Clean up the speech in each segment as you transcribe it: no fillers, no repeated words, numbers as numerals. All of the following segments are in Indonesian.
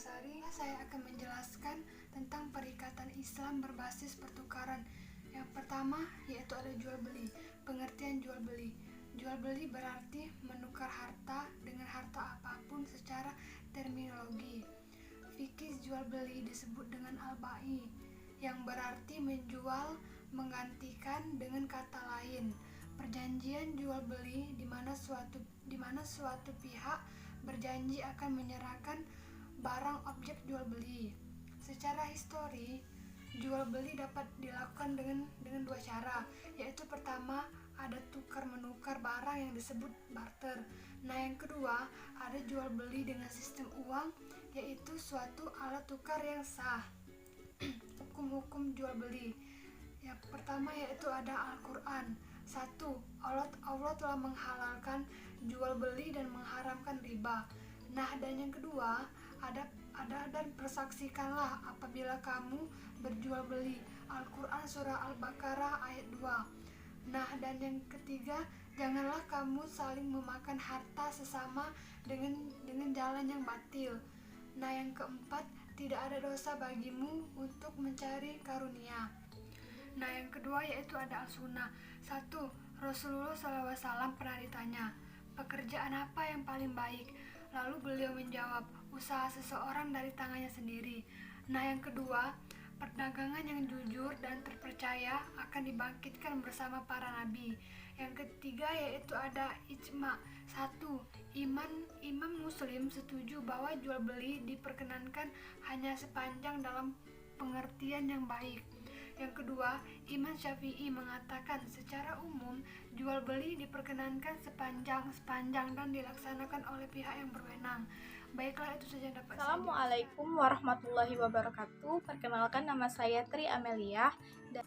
Sari. Saya akan menjelaskan tentang perikatan Islam berbasis pertukaran. Yang pertama yaitu ada jual beli. Pengertian jual beli. Jual beli berarti menukar harta dengan harta apapun secara terminologi. Fikih jual beli disebut dengan al-bai, yang berarti menjual, menggantikan dengan kata lain. Perjanjian jual beli di mana suatu pihak berjanji akan menyerahkan barang objek jual beli. Secara histori, jual beli dapat dilakukan dengan dua cara, yaitu pertama ada tukar menukar barang yang disebut barter. Nah, yang kedua ada jual beli dengan sistem uang, yaitu suatu alat tukar yang sah. Hukum-hukum jual beli. Yang pertama yaitu ada Al-Quran. 1. Allah telah menghalalkan jual beli dan mengharamkan riba. Nah, dan yang kedua ada dan persaksikanlah apabila kamu berjual beli. Al-Quran surah Al-Baqarah ayat 2. Nah, dan yang ketiga, janganlah kamu saling memakan harta sesama dengan jalan yang batil. Nah, yang keempat, tidak ada dosa bagimu untuk mencari karunia. Nah, yang kedua yaitu ada al-sunnah. 1. Rasulullah SAW pernah ditanya, pekerjaan apa yang paling baik? Lalu beliau menjawab, usaha seseorang dari tangannya sendiri. Nah, yang kedua, perdagangan yang jujur dan terpercaya akan dibangkitkan bersama para nabi. Yang ketiga yaitu ada ijma. 1. Imam Muslim setuju bahwa jual beli diperkenankan hanya sepanjang dalam pengertian yang baik. Yang kedua, Imam Syafi'i mengatakan secara umum jual beli diperkenankan sepanjang dan dilaksanakan oleh pihak yang berwenang. Baiklah, itu saja yang dapat saya jelaskan. Assalamualaikum warahmatullahi wabarakatuh. Perkenalkan, nama saya Tri Amelia dan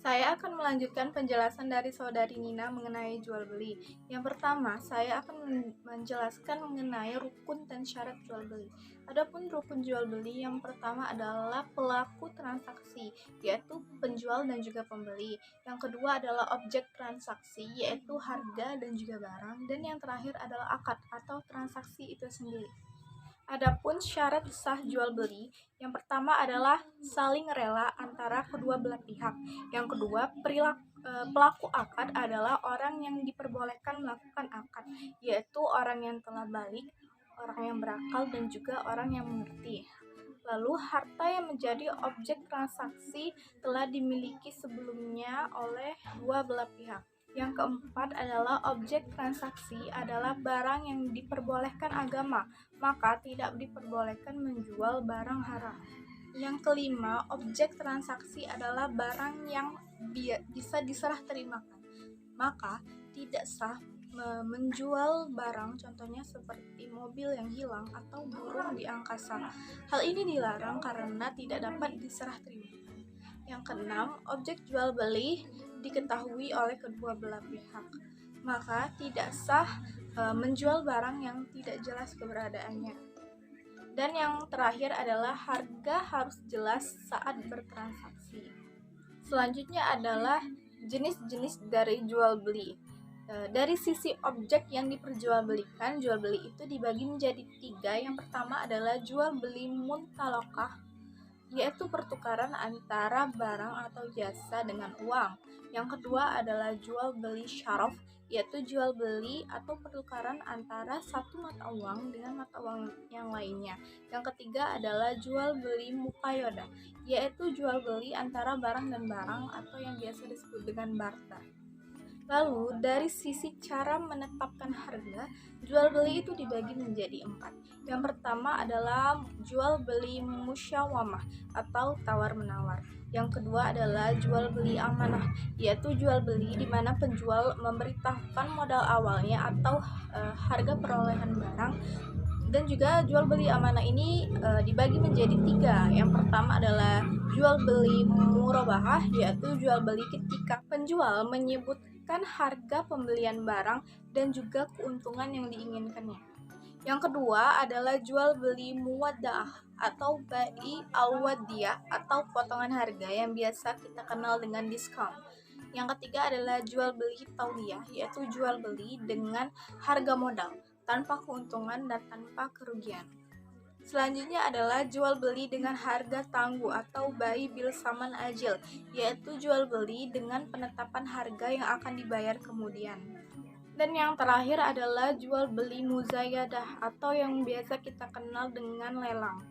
saya akan melanjutkan penjelasan dari saudari Nina mengenai jual beli. Yang pertama, saya akan menjelaskan mengenai rukun dan syarat jual beli. Adapun rukun jual beli yang pertama adalah pelaku transaksi, yaitu penjual dan juga pembeli. Yang kedua adalah objek transaksi, yaitu harga dan juga barang. Dan yang terakhir adalah akad atau transaksi itu sendiri. Adapun syarat sah jual beli, yang pertama adalah saling rela antara kedua belah pihak. Yang kedua, pelaku akad adalah orang yang diperbolehkan melakukan akad, yaitu orang yang telah balik, orang yang berakal, dan juga orang yang mengerti. Lalu, harta yang menjadi objek transaksi telah dimiliki sebelumnya oleh dua belah pihak. Yang keempat adalah objek transaksi adalah barang yang diperbolehkan agama, maka tidak diperbolehkan menjual barang haram. Yang kelima, objek transaksi adalah barang yang bisa diserah terimakan, maka tidak sah menjual barang, contohnya seperti mobil yang hilang atau burung di angkasa. Hal ini dilarang karena tidak dapat diserah terimakan. Yang keenam, objek jual beli diketahui oleh kedua belah pihak, maka tidak sah menjual barang yang tidak jelas keberadaannya. Dan yang terakhir adalah harga harus jelas saat bertransaksi. Selanjutnya adalah jenis-jenis dari jual beli. Dari sisi objek yang diperjualbelikan, jual beli itu dibagi menjadi 3. Yang pertama adalah jual beli muntalaqah, yaitu pertukaran antara barang atau jasa dengan uang. Yang kedua adalah jual beli syaraf, yaitu jual beli atau pertukaran antara satu mata uang dengan mata uang yang lainnya. Yang ketiga adalah jual beli muqayyada, yaitu jual beli antara barang dan barang atau yang biasa disebut dengan barter. Lalu, dari sisi cara menetapkan harga, jual beli itu dibagi menjadi 4. Yang pertama adalah jual beli musyawamah atau tawar-menawar. Yang kedua adalah jual beli amanah, yaitu jual beli di mana penjual memberitahukan modal awalnya atau harga perolehan barang. Dan juga jual beli amanah ini dibagi menjadi 3. Yang pertama adalah jual beli murabahah, yaitu jual beli ketika penjual menyebutkan harga pembelian barang dan juga keuntungan yang diinginkannya. Yang kedua adalah jual beli muwadda'ah atau bai al-wadiyah atau potongan harga yang biasa kita kenal dengan diskon. Yang ketiga adalah jual beli tauliyah, yaitu jual beli dengan harga modal tanpa keuntungan dan tanpa kerugian. Selanjutnya adalah jual beli dengan harga tangguh atau bai bil saman ajil, yaitu jual beli dengan penetapan harga yang akan dibayar kemudian. Dan yang terakhir adalah jual beli muzayadah atau yang biasa kita kenal dengan lelang.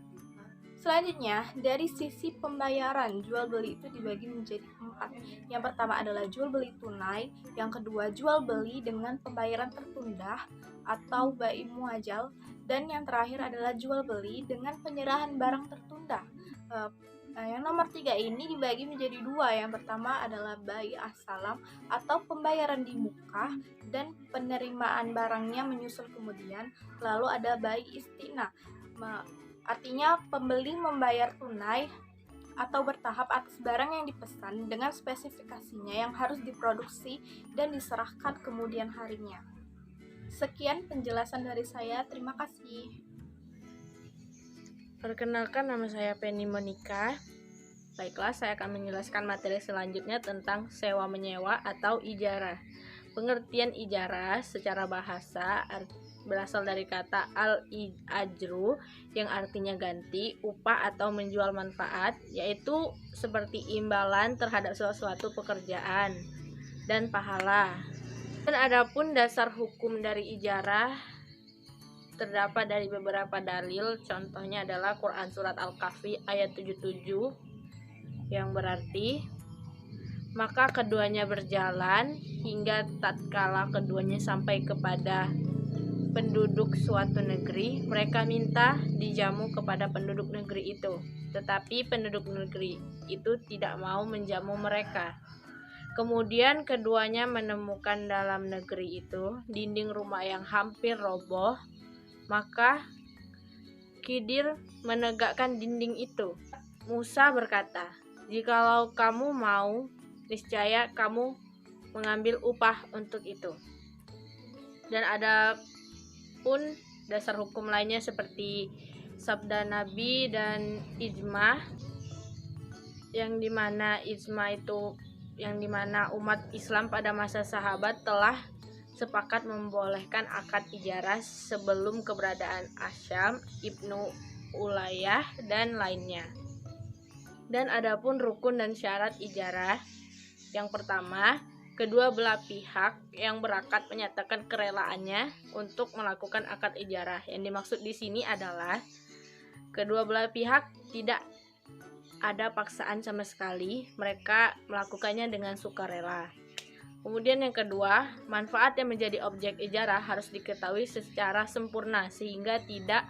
Selanjutnya, dari sisi pembayaran, jual beli itu dibagi menjadi 4. Yang pertama adalah jual beli tunai, yang kedua jual beli dengan pembayaran tertunda atau bai muajal, dan yang terakhir adalah jual beli dengan penyerahan barang tertunda. Yang nomor 3 ini dibagi menjadi 2. Yang pertama adalah bai as-salam atau pembayaran di muka dan penerimaan barangnya menyusul kemudian. Lalu ada bai istina, artinya pembeli membayar tunai atau bertahap atas barang yang dipesan dengan spesifikasinya yang harus diproduksi dan diserahkan kemudian harinya. Sekian penjelasan dari saya, terima kasih. Perkenalkan, nama saya Penny Monica. Baiklah, saya akan menjelaskan materi selanjutnya tentang sewa menyewa atau ijarah. Pengertian ijarah secara bahasa berasal dari kata al-ajru yang artinya ganti, upah atau menjual manfaat, yaitu seperti imbalan terhadap sesuatu pekerjaan dan pahala. Dan adapun dasar hukum dari ijarah terdapat dari beberapa dalil, contohnya adalah Quran Surat Al-Kahfi ayat 77 yang berarti, maka keduanya berjalan hingga tatkala keduanya sampai kepada penduduk suatu negeri, mereka minta dijamu kepada penduduk negeri itu, tetapi penduduk negeri itu tidak mau menjamu mereka. Kemudian keduanya menemukan dalam negeri itu dinding rumah yang hampir roboh, maka Khidir menegakkan dinding itu. Musa berkata, "Jikalau kamu mau, niscaya kamu mengambil upah untuk itu." Dan ada pun dasar hukum lainnya seperti sabda Nabi dan ijma, yang dimana umat Islam pada masa sahabat telah sepakat membolehkan akad ijarah sebelum keberadaan Asyam, Ibnu Ulayyah dan lainnya. Dan adapun rukun dan syarat ijarah, yang pertama, kedua belah pihak yang berakad menyatakan kerelaannya untuk melakukan akad ijarah. Yang dimaksud di sini adalah kedua belah pihak tidak ada paksaan sama sekali, mereka melakukannya dengan sukarela. Kemudian yang kedua, manfaat yang menjadi objek ijarah harus diketahui secara sempurna sehingga tidak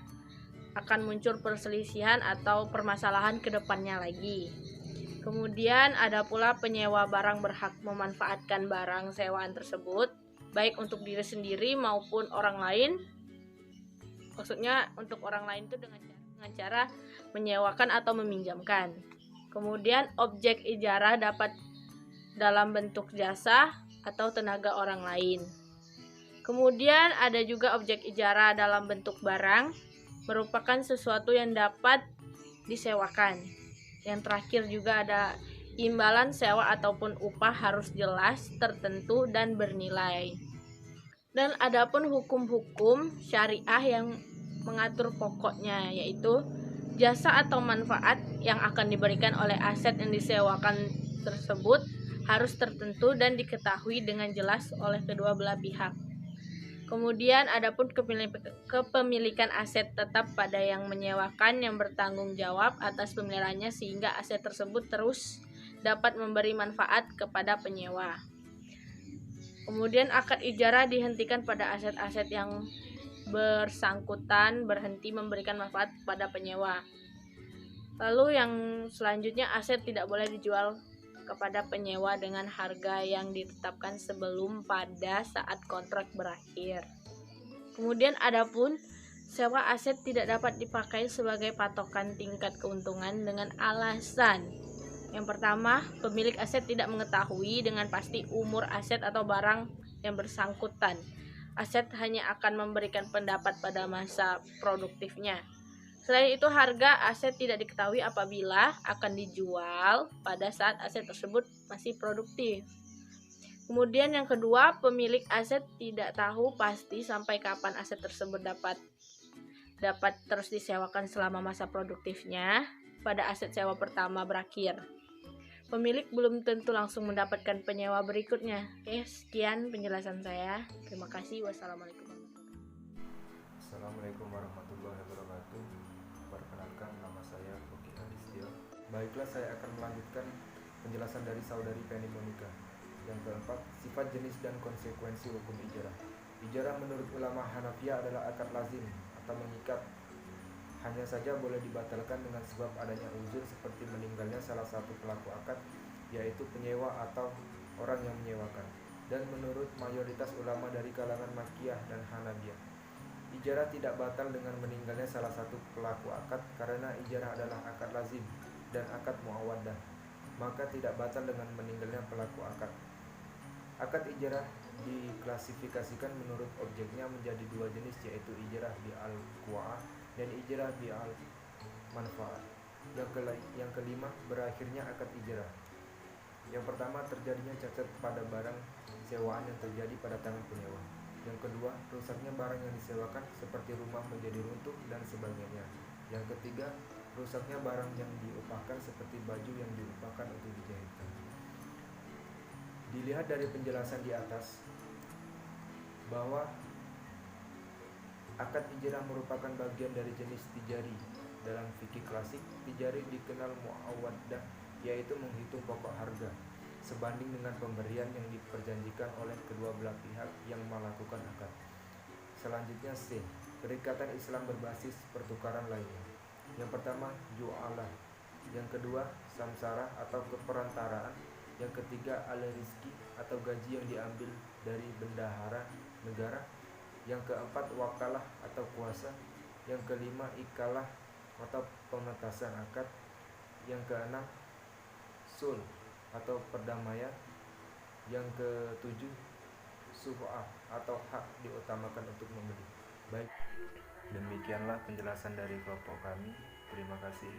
akan muncul perselisihan atau permasalahan ke depannya lagi. Kemudian ada pula penyewa barang berhak memanfaatkan barang sewaan tersebut baik untuk diri sendiri maupun orang lain. Maksudnya untuk orang lain itu dengan cara menyewakan atau meminjamkan. Kemudian objek ijarah dapat dalam bentuk jasa atau tenaga orang lain. Kemudian ada juga objek ijarah dalam bentuk barang, merupakan sesuatu yang dapat disewakan. Yang terakhir juga ada imbalan sewa ataupun upah harus jelas, tertentu, dan bernilai. Dan adapun hukum-hukum syariah yang mengatur pokoknya, yaitu jasa atau manfaat yang akan diberikan oleh aset yang disewakan tersebut harus tertentu dan diketahui dengan jelas oleh kedua belah pihak. Kemudian adapun kepemilikan aset tetap pada yang menyewakan yang bertanggung jawab atas pemeliharaannya sehingga aset tersebut terus dapat memberi manfaat kepada penyewa. Kemudian akad ijarah dihentikan pada aset-aset yang bersangkutan berhenti memberikan manfaat kepada penyewa. Lalu yang selanjutnya, aset tidak boleh dijual kepada penyewa dengan harga yang ditetapkan sebelum pada saat kontrak berakhir. Kemudian adapun sewa aset tidak dapat dipakai sebagai patokan tingkat keuntungan dengan alasan yang pertama, pemilik aset tidak mengetahui dengan pasti umur aset atau barang yang bersangkutan. Aset hanya akan memberikan pendapat pada masa produktifnya. Selain itu, harga aset tidak diketahui apabila akan dijual pada saat aset tersebut masih produktif. Kemudian yang kedua, pemilik aset tidak tahu pasti sampai kapan aset tersebut dapat dapat terus disewakan selama masa produktifnya pada aset sewa pertama berakhir. Pemilik belum tentu langsung mendapatkan penyewa berikutnya. Oke, sekian penjelasan saya. Terima kasih. Wassalamualaikum warahmatullahi wabarakatuh. Assalamualaikum warahmatullahi wabarakatuh. Perkenalkan, nama saya Boki Adistio. Baiklah, saya akan melanjutkan penjelasan dari saudari Penny Monica. Yang keempat, sifat jenis dan konsekuensi hukum ijarah. Ijarah menurut ulama Hanafiyah adalah akad lazim atau mengikat. Hanya saja boleh dibatalkan dengan sebab adanya uzur seperti meninggalnya salah satu pelaku akad, yaitu penyewa atau orang yang menyewakan. Dan menurut mayoritas ulama dari kalangan Makkiyah dan Hanabiyah, ijarah tidak batal dengan meninggalnya salah satu pelaku akad karena ijarah adalah akad lazim dan akad muawaddah, maka tidak batal dengan meninggalnya pelaku akad. Akad ijarah diklasifikasikan menurut objeknya menjadi dua jenis, yaitu ijarah bi al-qua'ah dan ijarah bi al-manfaat. Yang kelima, berakhirnya akad ijarah. Yang pertama, terjadinya cacat pada barang sewaan yang terjadi pada tangan penyewa. Yang kedua, rusaknya barang yang disewakan seperti rumah menjadi runtuh dan sebagainya. Yang ketiga, rusaknya barang yang diupahkan seperti baju yang diupahkan untuk dijahitkan. Dilihat dari penjelasan di atas bahwa akad ijarah merupakan bagian dari jenis tijari. Dalam fikih klasik, tijari dikenal muawaddah, yaitu menghitung pokok harga sebanding dengan pemberian yang diperjanjikan oleh kedua belah pihak yang melakukan akad. Selanjutnya C, perikatan Islam berbasis pertukaran lainnya. Yang pertama, ju'alah. Yang kedua, samsara atau keperantaraan. Yang ketiga, al-rizki atau gaji yang diambil dari bendahara negara. Yang keempat, wakalah atau kuasa. Yang kelima, ikalah atau pementasan akad. Yang keenam, sul atau perdamaian. Yang ketujuh, sub'ah atau hak diutamakan untuk membeli. Baik, demikianlah penjelasan dari kelompok kami. Terima kasih.